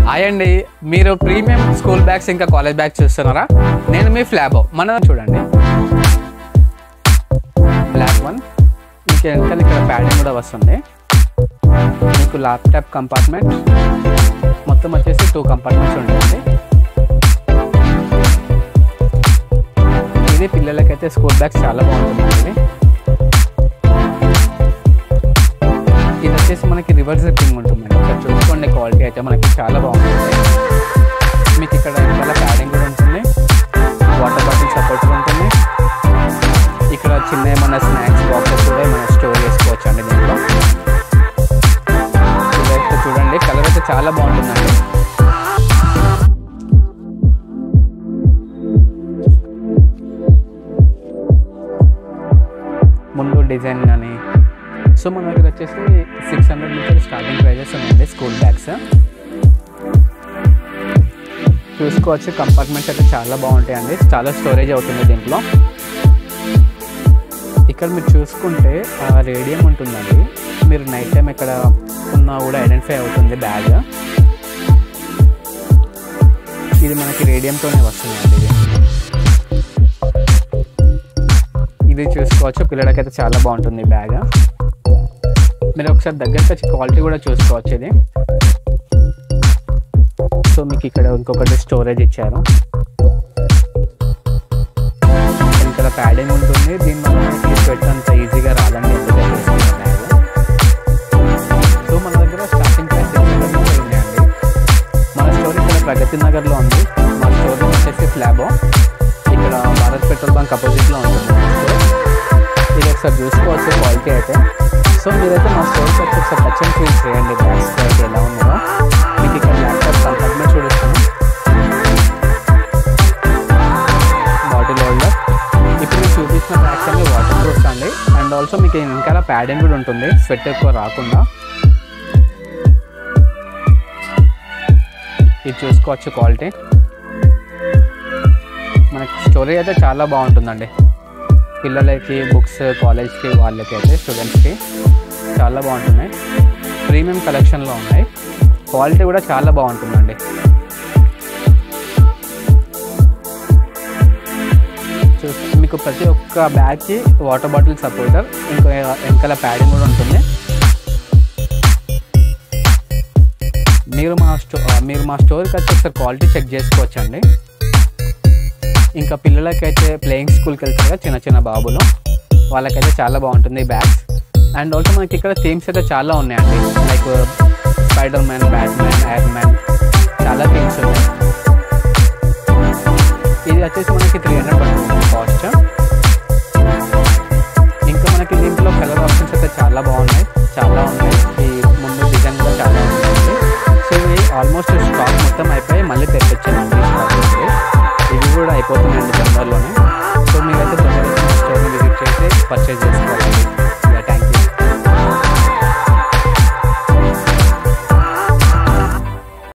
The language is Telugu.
హాయ్ అండి, మీరు ప్రీమియం స్కూల్ బ్యాగ్స్ ఇంకా కాలేజ్ బ్యాగ్స్ చూస్తున్నారా? నేను మీ ఫ్లాబో. మన చూడండి బ్లాక్ వన్. మీకు వెనకాల ఇక్కడ ప్యాడింగ్ కూడా వస్తుంది. మీకు ల్యాప్టాప్ కంపార్ట్మెంట్ మొత్తం వచ్చేసి 2 కంపార్ట్మెంట్స్ ఉంటుంది. ఇది పిల్లలకైతే స్కూల్ బ్యాగ్స్ చాలా బాగుంటుందండి. ఇది వచ్చేసి మనకి రివర్స్ జిప్పింగ్ ఉంటుందండి. ఇక్కడ చూసుకోండి, క్వాలిటీ అయితే మనకి చాలా బాగుంటుంది. మీకు ఇక్కడ చాలా ప్యాడింగ్ కూడా ఉంటుంది, వాటర్ బాటిల్ సపోర్ట్ ఉంటుంది. ఇక్కడ చిన్న ఏమైనా స్నాక్స్ బాక్సెస్ కూడా ఏమైనా స్టోర్ చేసుకోవచ్చు అండి దీంట్లో. ఇదైతే చూడండి, కలర్ అయితే చాలా బాగుంటుందండి. ముందు డిజైన్ కానీ. సో మన దగ్గర వచ్చేసి 600 నుంచి స్టార్టింగ్ ప్రైజెస్ ఉన్నాయండి స్కూల్ బ్యాగ్స్. చూసుకోవచ్చు, కంపార్ట్మెంట్స్ అయితే చాలా బాగుంటాయండి, చాలా స్టోరేజ్ అవుతుంది దీంట్లో. ఇక్కడ మీరు చూసుకుంటే రేడియం ఉంటుందండి. మీరు నైట్ టైం ఎక్కడ ఉన్నా కూడా ఐడెంటిఫై అవుతుంది బ్యాగ్. ఇది మనకి రేడియంతోనే వస్తుందండి. ఇది చూసుకోవచ్చు, పిల్లలకైతే చాలా బాగుంటుంది బ్యాగ్. మీరు ఒకసారి దగ్గరికి వచ్చి క్వాలిటీ కూడా చూసుకోవచ్చు ఇది. సో మీకు ఇక్కడ ఇంకొకటి స్టోరేజ్ ఇచ్చారు. ఇక్కడ ప్యాడింగ్ ఉంటుంది. దీనివల్ల మనకి స్వెట్ అంత ఈజీగా రాదండి. సో మన దగ్గర స్టార్టింగ్ ప్రైస్ ఉన్నాయండి. మన స్టోర్ ఇక్కడ ప్రగతి నగర్లో ఉంది. మన స్టోర్ వచ్చేసి ఫ్లాబో. ఇక్కడ భారత్ పెట్రోల్ బంక్ అపోజిట్లో ఉంటుంది. ఇది ఒకసారి చూసుకోవచ్చు క్వాలిటీ అయితే. సో మీరైతే మా స్టోర్కి వచ్చి ఒకసారి టచ్ అండ్ ఫీల్ చేయండి బ్యాగ్స్ క్వాలిటీ ఎలా ఉన్నాయో. మీకు ఇక్కడ ల్యాప్టాప్ కంపార్ట్మెంట్ చూపిస్తాను, బాటిల్ హోల్డర్. ఇప్పుడు మీకు చూపించిన బ్యాగ్స్ అన్ని వాటర్ ప్రూఫ్స్ అండి. అండ్ ఆల్సో మీకు ఇంకా ప్యాడింగ్ కూడా ఉంటుంది, స్వెట్ ఎక్కువ రాకుండా. ఇది చూసుకోవచ్చు క్వాలిటీ. మనకి స్టోరేజ్ అయితే చాలా బాగుంటుందండి. పిల్లలకి, బుక్స్, కాలేజ్కి, వాళ్ళకి అయితే స్టూడెంట్స్కి చాలా బాగుంటున్నాయి. ప్రీమియం కలెక్షన్లో ఉన్నాయి. క్వాలిటీ కూడా చాలా బాగుంటుందండి. మీకు ప్రతి ఒక్క బ్యాగ్కి వాటర్ బాటిల్ సపోర్టర్, ఇంకో వెనకాల ప్యాడింగ్ కూడా ఉంటుంది. మీరు మా స్టోర్కి వచ్చి ఒకసారి క్వాలిటీ చెక్ చేసుకోవచ్చండి. ఇంకా పిల్లలకైతే ప్లేయింగ్ స్కూల్కి వెళ్తారు కదా, చిన్న చిన్న బాబులు, వాళ్ళకైతే చాలా బాగుంటుంది ఈ బ్యాగ్స్. అండ్ ఆల్సో మనకి ఇక్కడ థీమ్స్ అయితే చాలా ఉన్నాయండి. Like spider man, Batman, iron man, చాలా థీమ్స్ ఉన్నాయి. ఇది వచ్చేసి మనకి 300 పడుతుంది కాస్ట్. ఇంకా మనకి దీంట్లో కలర్ ఆప్షన్స్ అయితే చాలా బాగున్నాయి, చాలా ఉన్నాయి. ఈ ముందు డిజైన్ కూడా చాలా ఉంటుంది. సో ఇవి ఆల్మోస్ట్ స్టాక్ మొత్తం అయిపోయి మళ్ళీ తెప్పించానండి. ఇవి కూడా అయిపోతున్నాయండి తొందరలోనే. సో మీరైతే తొందరగా స్టోర్ని విజిట్ చేసి పర్చేజ్